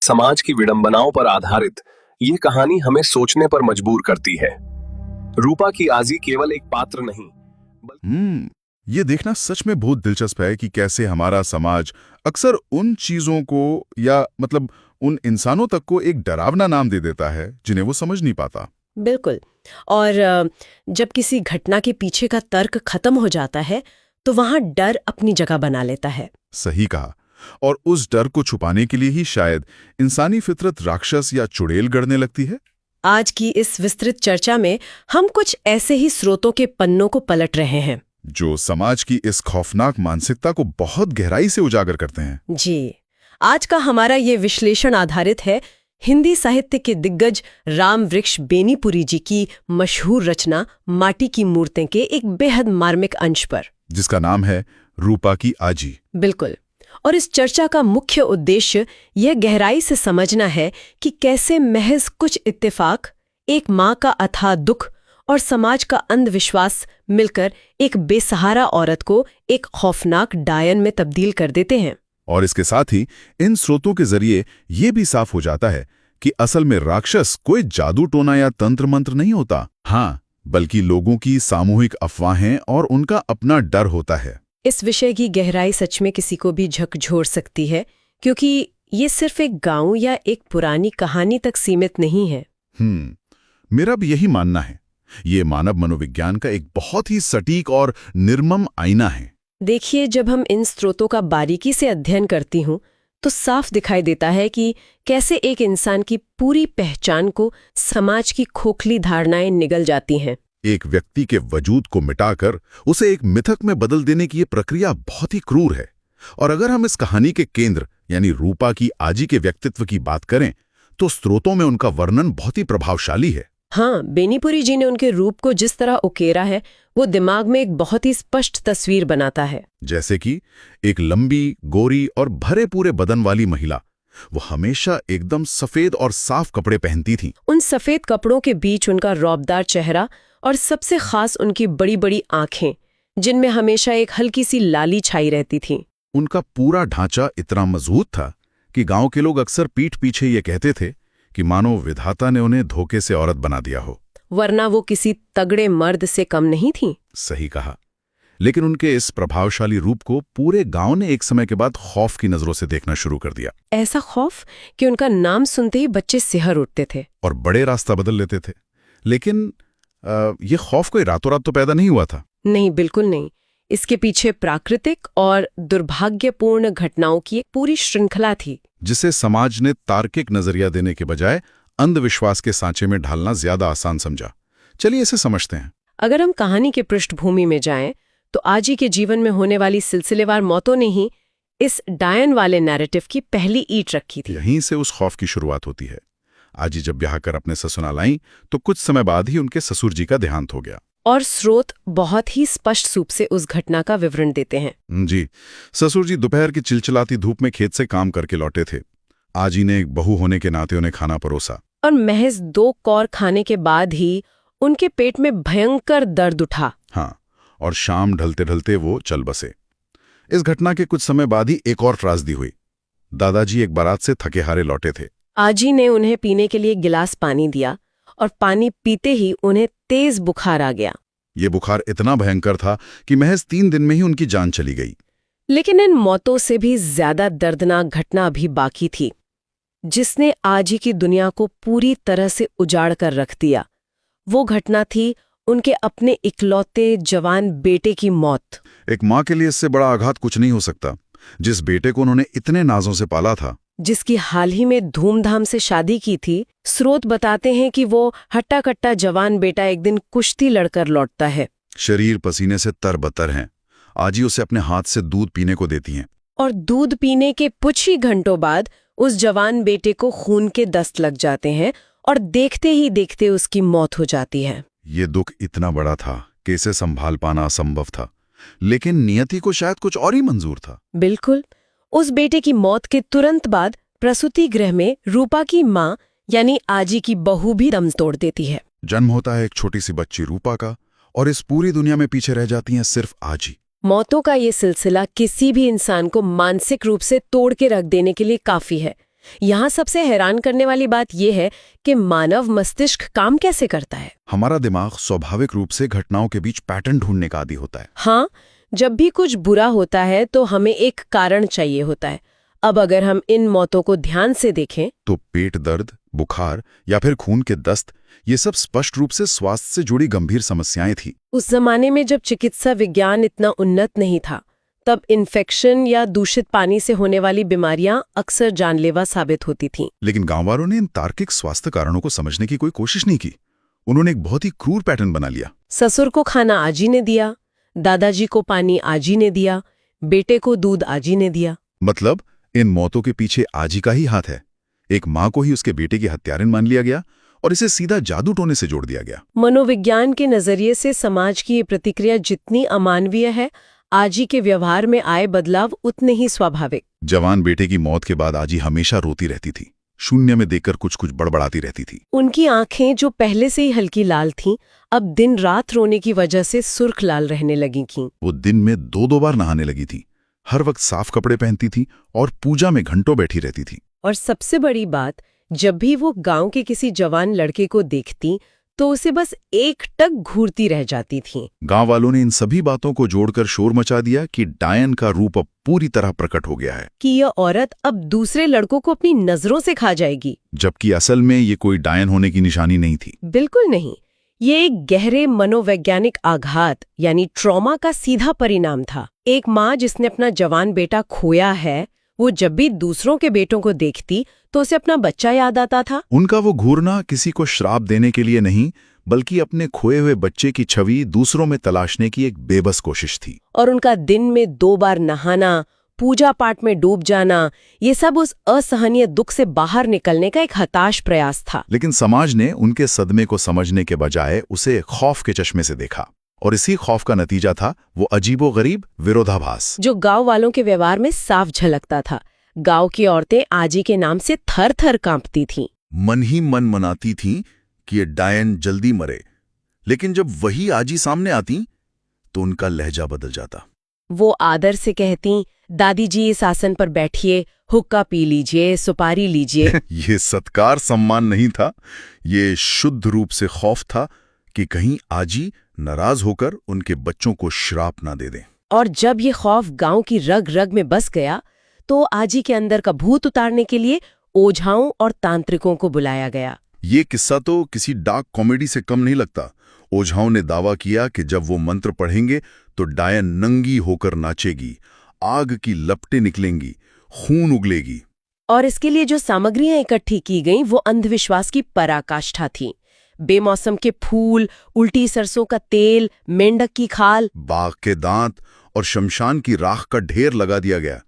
समाज की विडंबनाओं पर आधारित ये कहानी हमें सोचने पर मजबूर करती है। रूपा की आजी केवल एक पात्र नहीं। ये देखना सच में बहुत दिलचस्प है कि कैसे हमारा समाज अक्सर उन चीजों को या उन इंसानों तक को एक डरावना नाम दे देता है जिन्हें वो समझ नहीं पाता। बिल्कुल। और जब किसी घटना के पीछे का तर्क खत्म हो जाता है तो वहां डर अपनी जगह बना लेता है। सही कहा। और उस डर को छुपाने के लिए ही शायद इंसानी फितरत राक्षस या चुड़ैल गढ़ने लगती है। आज की इस विस्तृत चर्चा में हम कुछ ऐसे ही स्रोतों के पन्नों को पलट रहे हैं जो समाज की इस खौफनाक मानसिकता को बहुत गहराई से उजागर करते हैं। जी, आज का हमारा ये विश्लेषण आधारित है हिंदी साहित्य के दिग्गज राम वृक्ष बेनीपुरी जी की मशहूर रचना माटी की मूर्तें के एक बेहद मार्मिक अंश पर, जिसका नाम है रूपा की आजी। बिल्कुल। और इस चर्चा का मुख्य उद्देश्य यह गहराई से समझना है कि कैसे महज कुछ इत्तेफाक, एक माँ का अथाह दुख और समाज का अंधविश्वास मिलकर एक बेसहारा औरत को एक खौफनाक डायन में तब्दील कर देते हैं। और इसके साथ ही इन स्रोतों के जरिए ये भी साफ हो जाता है कि असल में राक्षस कोई जादू टोना या तंत्र मंत्र नहीं होता, हाँ, बल्कि लोगों की सामूहिक अफवाहें और उनका अपना डर होता है। इस विषय की गहराई सच में किसी को भी झकझोर सकती है, क्योंकि ये सिर्फ एक गांव या एक पुरानी कहानी तक सीमित नहीं है। मेरा भी यही मानना है। ये मानव मनोविज्ञान का एक बहुत ही सटीक और निर्मम आईना है। देखिए, जब हम इन स्रोतों का बारीकी से अध्ययन करती हूँ तो साफ दिखाई देता है कि कैसे एक इंसान की पूरी पहचान को समाज की खोखली धारणाएं निगल जाती हैं। एक व्यक्ति के वजूद को मिटाकर उसे एक मिथक में बदल देने की ये प्रक्रिया बहुत ही क्रूर है। और अगर हम इस कहानी के केंद्र यानी रूपा की आजी के व्यक्तित्व की बात करें तो स्रोतों में उनका वर्णन बहुत ही प्रभावशाली है। हाँ, बेनीपुरी जी ने उनके रूप को जिस तरह उकेरा है वो दिमाग में एक बहुत ही स्पष्ट तस्वीर बनाता है। जैसे कि एक लंबी, गोरी और भरे पूरे बदन वाली महिला, वो हमेशा एकदम सफेद और साफ कपड़े पहनती थी। उन सफेद कपड़ों के बीच उनका रौबदार चेहरा और सबसे खास उनकी बड़ी बड़ी आंखें, जिनमें हमेशा एक हल्की सी लाली छाई रहती थी। उनका पूरा ढांचा इतना मजबूत था कि गांव के लोग अक्सर पीठ पीछे ये कहते थे कि मानो विधाता ने उन्हें धोखे से औरत बना दिया हो, वरना वो किसी तगड़े मर्द से कम नहीं थी। सही कहा। लेकिन उनके इस प्रभावशाली रूप को पूरे गांव ने एक समय के बाद खौफ की नजरों से देखना शुरू कर दिया। ऐसा खौफ कि उनका नाम सुनते ही बच्चे सिहर उठते थे और बड़े रास्ता बदल लेते थे। लेकिन ये खौफ कोई रातों रात तो पैदा नहीं हुआ था। नहीं, बिल्कुल नहीं। इसके पीछे प्राकृतिक और दुर्भाग्यपूर्ण घटनाओं की एक पूरी श्रृंखला थी, जिसे समाज ने तार्किक नजरिया देने के बजाय अंधविश्वास के सांचे में ढालना ज्यादा आसान समझा। चलिए इसे समझते हैं। अगर हम कहानी के पृष्ठभूमि में जाएं तो आजी के जीवन में होने वाली सिलसिलेवार मौतों ने ही इस डायन वाले नैरेटिव की पहली ईंट रखी थी। यहीं से उस खौफ की शुरुआत होती है। आजी जब ब्याह कर अपने ससुराल आईं तो कुछ समय बाद ही उनके ससुर जी का देहांत हो गया। और स्रोत बहुत ही स्पष्ट रूप से उस घटना का विवरण देते हैं। जी, ससुर जी दोपहर की चिलचिलाती धूप में खेत से काम करके लौटे थे। आजी ने एक बहू होने के नाते उन्हें खाना परोसा और महज 2 कौर खाने के बाद ही उनके पेट में भयंकर दर्द उठा। हाँ, और शाम ढलते ढलते वो चल बसे। इस घटना के कुछ समय बाद ही एक और त्रासदी हुई। दादाजी एक बारात से थके हारे लौटे थे। आजी ने उन्हें पीने के लिए गिलास पानी दिया और पानी पीते ही उन्हें तेज बुखार आ गया। ये बुखार इतना भयंकर था कि महज 3 दिन में ही उनकी जान चली गई। लेकिन इन मौतों से भी ज्यादा दर्दनाक घटना अभी बाकी थी, जिसने आजी की दुनिया को पूरी तरह से उजाड़ कर रख दिया। वो घटना थी उनके अपने इकलौते जवान बेटे की मौत। एक माँ के लिए इससे बड़ा आघात कुछ नहीं हो सकता, जिस बेटे को उन्होंने इतने नाजों से पाला था, जिसकी हाल ही में धूमधाम से शादी की थी। स्रोत बताते हैं कि वो हट्टा कट्टा जवान बेटा एक दिन कुश्ती लड़कर लौटता है। शरीर पसीने से तरबतर हैं। आजी उसे अपने हाथ से दूध पीने को देती हैं। और दूध पीने के कुछ ही घंटों बाद उस जवान बेटे को खून के दस्त लग जाते हैं और देखते ही देखते उसकी मौत हो जाती है। ये दुख इतना बड़ा था कि इसे संभाल पाना असंभव था, लेकिन नियति को शायद कुछ और ही मंजूर था। बिल्कुल। उस बेटे की मौत के तुरंत बाद प्रसूति गृह में रूपा की माँ यानी आजी की बहू भी दम तोड़ देती है। जन्म होता है एक छोटी सी बच्ची रूपा का, और इस पूरी दुनिया में पीछे रह जाती हैं सिर्फ आजी। मौतों का ये सिलसिला किसी भी इंसान को मानसिक रूप से तोड़ के रख देने के लिए काफी है, यहाँ सबसे हैरान करने वाली बात यह है कि मानव मस्तिष्क काम कैसे करता है। हमारा दिमाग स्वाभाविक रूप से घटनाओं के बीच पैटर्न ढूंढने का आदी होता है। हाँ, जब भी कुछ बुरा होता है तो हमें एक कारण चाहिए होता है। अब अगर हम इन मौतों को ध्यान से देखें तो पेट दर्द, बुखार या फिर खून के दस्त, ये सब स्पष्ट रूप से स्वास्थ्य से जुड़ी गंभीर समस्याएं थी। उस जमाने में जब चिकित्सा विज्ञान इतना उन्नत नहीं था, तब इन्फेक्शन या दूषित पानी से होने वाली बीमारियां अक्सर जानलेवा साबित होती थीं। लेकिन गांव वालों ने इन तार्किक स्वास्थ्य कारणों को समझने की कोई कोशिश नहीं की। उन्होंने एक बहुत ही क्रूर पैटर्न बना लिया। ससुर को खाना आजी ने दिया, दादाजी को पानी आजी ने दिया, बेटे को दूध आजी ने दिया। मतलब इन मौतों के पीछे आजी का ही हाथ है। एक माँ को ही उसके बेटे की हत्यारिन मान लिया गया और इसे सीधा जादू टोने से जोड़ दिया गया। मनोविज्ञान के नजरिए से समाज की ये प्रतिक्रिया जितनी अमानवीय है, आजी के व्यवहार में आए बदलाव उतने ही स्वाभाविक। जवान बेटे की मौत के बाद आजी हमेशा रोती रहती थी, शून्य में देखकर कुछ कुछ बड़बड़ाती रहती थी। उनकी आंखें जो पहले से ही हल्की लाल थीं, अब दिन रात रोने की वजह से सुर्ख लाल रहने लगी थीं। वो दिन में 2-2 बार नहाने लगी थी, हर वक्त साफ कपड़े पहनती थी और पूजा में घंटों बैठी रहती थी। और सबसे बड़ी बात, जब भी वो गांव के किसी जवान लड़के को देखती तो उसे बस एकटक घूरती रह जाती थी। गांव वालों ने इन सभी बातों को जोड़कर शोर मचा दिया कि डायन का रूप अब पूरी तरह प्रकट हो गया है, कि यह औरत अब दूसरे लड़कों को अपनी नजरों से खा जाएगी। जबकि असल में ये कोई डायन होने की निशानी नहीं थी। बिल्कुल नहीं, ये एक गहरे मनोवैज्ञानिक आघात यानी ट्रॉमा का सीधा परिणाम था। एक माँ जिसने अपना जवान बेटा खोया है, वो जब भी दूसरों के बेटों को देखती तो उसे अपना बच्चा याद आता था। उनका वो घूरना किसी को श्राप देने के लिए नहीं, बल्कि अपने खोए हुए बच्चे की छवि दूसरों में तलाशने की एक बेबस कोशिश थी। और उनका दिन में 2 बार नहाना, पूजा पाठ में डूब जाना, ये सब उस असहनीय दुख से बाहर निकलने का एक हताश प्रयास था। लेकिन समाज ने उनके सदमे को समझने के बजाय उसे खौफ के चश्मे से देखा, और इसी खौफ का नतीजा था वो अजीबोगरीब विरोधाभास जो गांव वालों के व्यवहार में साफ झलकता था। गांव की औरतें आजी के नाम से थर थर कांपती थीं। मन ही मन मनाती थीं कि ये डायन जल्दी मरे, लेकिन जब वही आजी सामने आती तो उनका लहजा बदल जाता। वो आदर से कहती, दादी जी इस आसन पर बैठिए, हुक्का पी लीजिए, सुपारी लीजिए। ये सत्कार सम्मान नहीं था, ये शुद्ध रूप से खौफ था कि कहीं आजी नाराज होकर उनके बच्चों को श्राप ना दे दें। और जब ये खौफ गांव की रग रग में बस गया तो आजी के अंदर का भूत उतारने के लिए ओझाओं और तांत्रिकों को बुलाया गया। ये किस्सा तो किसी डार्क कॉमेडी से कम नहीं लगता। ओझाओं ने दावा किया कि जब वो मंत्र पढ़ेंगे तो डायन नंगी होकर नाचेगी, आग की लपटें निकलेंगी, खून उगलेगी। और इसके लिए जो सामग्रियां इकट्ठी की गईं वो अंधविश्वास की पराकाष्ठा थी। बेमौसम के फूल, उल्टी सरसों का तेल, मेंढक की खाल, बाघ के दांत और शमशान की राख का ढेर लगा दिया गया।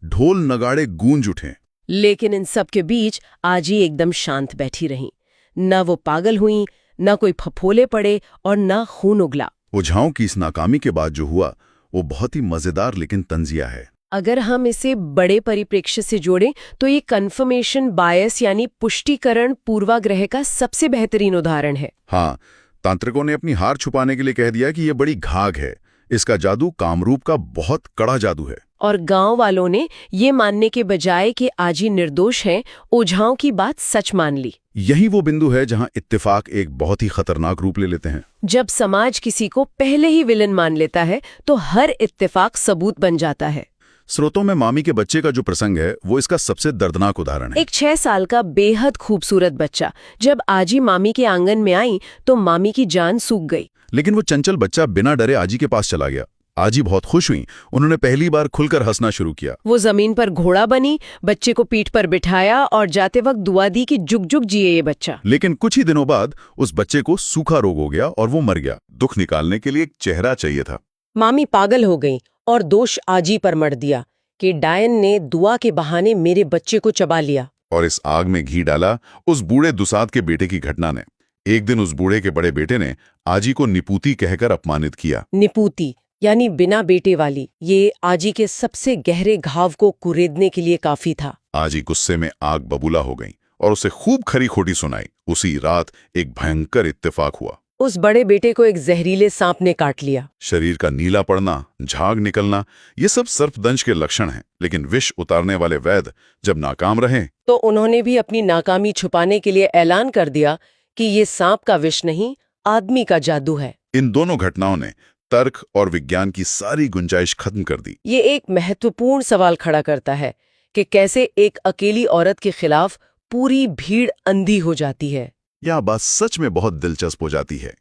ढोल नगाड़े गूंज उठे। लेकिन इन सब के बीच आजी एकदम शांत बैठी रहीं। न वो पागल हुई, न कोई फफोले पड़े और न खून उगला। ओझाओं की इस नाकामी के बाद जो हुआ वो बहुत ही मजेदार लेकिन तंजिया है। अगर हम इसे बड़े परिप्रेक्ष्य से जोड़ें तो ये कन्फर्मेशन बायस यानी पुष्टिकरण पूर्वाग्रह का सबसे बेहतरीन उदाहरण है। हाँ, तांत्रिकों ने अपनी हार छुपाने के लिए कह दिया कि ये बड़ी घाघ है, इसका जादू कामरूप का बहुत कड़ा जादू है। और गांव वालों ने ये मानने के बजाय कि आजी निर्दोष हैं, ओझाओं की बात सच मान ली। यही वो बिंदु है जहां इत्तेफाक एक बहुत ही खतरनाक रूप ले लेते हैं। जब समाज किसी को पहले ही विलन मान लेता है तो हर इत्तेफाक सबूत बन जाता है। स्रोतों में मामी के बच्चे का जो प्रसंग है वो इसका सबसे दर्दनाक उदाहरण है। एक 6 साल का बेहद खूबसूरत बच्चा जब आजी मामी के आंगन में आई तो मामी की जान सूख गई। लेकिन वो चंचल बच्चा बिना डरे आजी के पास चला गया। आजी बहुत खुश हुई, उन्होंने पहली बार खुलकर हंसना शुरू किया। वो जमीन पर घोड़ा बनी, बच्चे को पीठ पर बिठाया और जाते वक्त दुआ दी कि जुग जुग जिए ये बच्चा। लेकिन कुछ ही दिनों बाद उस बच्चे को सूखा रोग हो गया और वो मर गया। दुख निकालने के लिए एक चेहरा चाहिए था। मामी पागल हो गई और दोष आजी पर मढ़ दिया कि डायन ने दुआ के बहाने मेरे बच्चे को चबा लिया। और इस आग में घी डाला उस बूढ़े दुसाद के बेटे की घटना ने। एक दिन उस बूढ़े के बड़े बेटे ने आजी को निपूती कहकर अपमानित किया। निपूती यानी बिना बेटे वाली, ये आजी के सबसे गहरे घाव को कुरेदने के लिए काफी था। आजी गुस्से में आग बबूला हो गई और उसे खूब खरी खोटी सुनाई। उसी रात एक भयंकर इत्तेफाक हुआ। उस बड़े बेटे को एक जहरीले सांप ने काट लिया। शरीर का नीला पड़ना, झाग निकलना, ये सब सर्पदंश के लक्षण हैं। लेकिन विष उतारने वाले वैद्य जब नाकाम रहे तो उन्होंने भी अपनी नाकामी छुपाने के लिए ऐलान कर दिया कि ये सांप का विष नहीं, आदमी का जादू है। इन दोनों घटनाओं ने तर्क और विज्ञान की सारी गुंजाइश खत्म कर दी। ये एक महत्वपूर्ण सवाल खड़ा करता है कि कैसे एक अकेली औरत के खिलाफ पूरी भीड़ अंधी हो जाती है। यह बात सच में बहुत दिलचस्प हो जाती है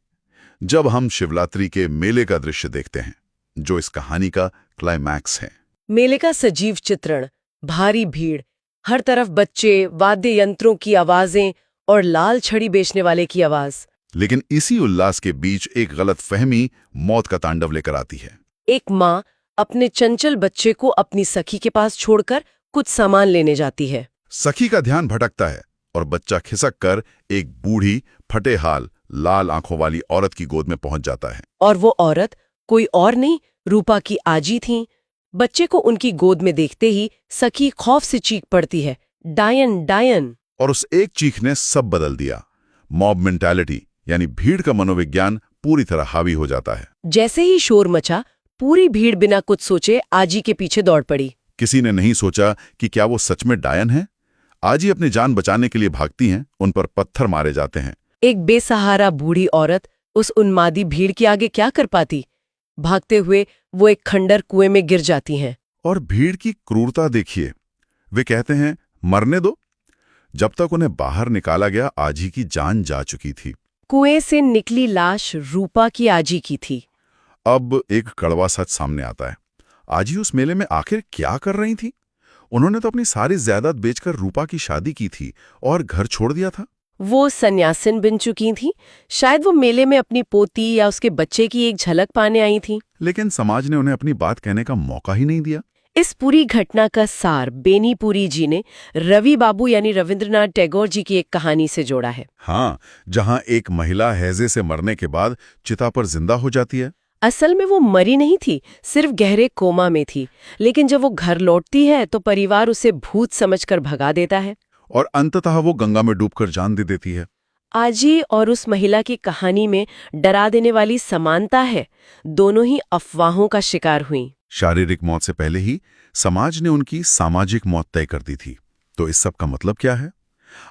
जब हम शिवरात्रि के मेले का दृश्य देखते हैं, जो इस कहानी का क्लाइमैक्स है। मेले का सजीव चित्रण, भारी भीड़, हर तरफ बच्चे, वाद्य यंत्रों की आवाजें और लाल छड़ी बेचने वाले की आवाज। लेकिन इसी उल्लास के बीच एक गलतफहमी मौत का तांडव लेकर आती है। एक माँ अपने चंचल बच्चे को अपनी सखी के पास छोड़कर कुछ सामान लेने जाती है। सखी का ध्यान भटकता है और बच्चा खिसक कर एक बूढ़ी, फटे हाल, लाल आंखों वाली औरत की गोद में पहुंच जाता है। और वो औरत कोई और नहीं, रूपा की आजी थी। बच्चे को उनकी गोद में देखते ही सखी खौफ से चीख पड़ती है, डायन डायन। और उस एक चीख ने सब बदल दिया। मॉब मेंटालिटी यानी भीड़ का मनोविज्ञान पूरी तरह हावी हो जाता है। जैसे ही शोर मचा, पूरी भीड़ बिना कुछ सोचे आजी के पीछे दौड़ पड़ी। किसी ने नहीं सोचा कि क्या वो सच में डायन है। आजी अपनी जान बचाने के लिए भागती हैं, उन पर पत्थर मारे जाते हैं। एक बेसहारा बूढ़ी औरत उस उन्मादी भीड़ के आगे क्या कर पाती? भागते हुए वो एक खंडर कुएं में गिर जाती हैं। और भीड़ की क्रूरता देखिए। वे कहते हैं, मरने दो। जब तक उन्हें बाहर निकाला गया, आजी की जान जा चुकी थी। कुएं से निकली लाश रूपा की आजी की थी। अब एक कड़वा सच सामने आता है। आजी उस मेले में आखिर क्या कर रही थी? उन्होंने तो अपनी सारी जायदाद बेचकर रूपा की शादी की थी और घर छोड़ दिया था। वो सन्यासिन बन चुकी थी। शायद वो मेले में अपनी पोती या उसके बच्चे की एक झलक पाने आई थी। लेकिन समाज ने उन्हें अपनी बात कहने का मौका ही नहीं दिया। इस पूरी घटना का सार बेनीपुरी जी ने रवि बाबू यानी रविंद्रनाथ टैगोर जी की एक कहानी से जोड़ा है। हाँ, जहां एक महिला हैजे से मरने के बाद चिता पर जिंदा हो जाती है। असल में वो मरी नहीं थी, सिर्फ गहरे कोमा में थी। लेकिन जब वो घर लौटती है तो परिवार उसे भूत समझकर भगा देता है और अंततः वो गंगा में डूबकर जान दे देती है। आजी और उस महिला की कहानी में डरा देने वाली समानता है। दोनों ही अफवाहों का शिकार हुई। शारीरिक मौत से पहले ही समाज ने उनकी सामाजिक मौत तय कर दी थी। तो इस सब का मतलब क्या है?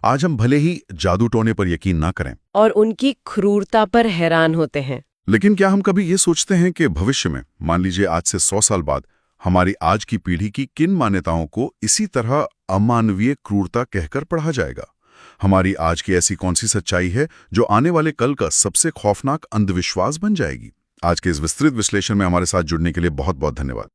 आज हम भले ही जादू टोने पर यकीन न करें और उनकी क्रूरता पर हैरान होते हैं, लेकिन क्या हम कभी ये सोचते हैं कि भविष्य में, मान लीजिए आज से 100 साल बाद, हमारी आज की पीढ़ी की किन मान्यताओं को इसी तरह अमानवीय क्रूरता कहकर पढ़ा जाएगा? हमारी आज की ऐसी कौन सी सच्चाई है जो आने वाले कल का सबसे खौफनाक अंधविश्वास बन जाएगी? आज के इस विस्तृत विश्लेषण में हमारे साथ जुड़ने के लिए बहुत बहुत धन्यवाद।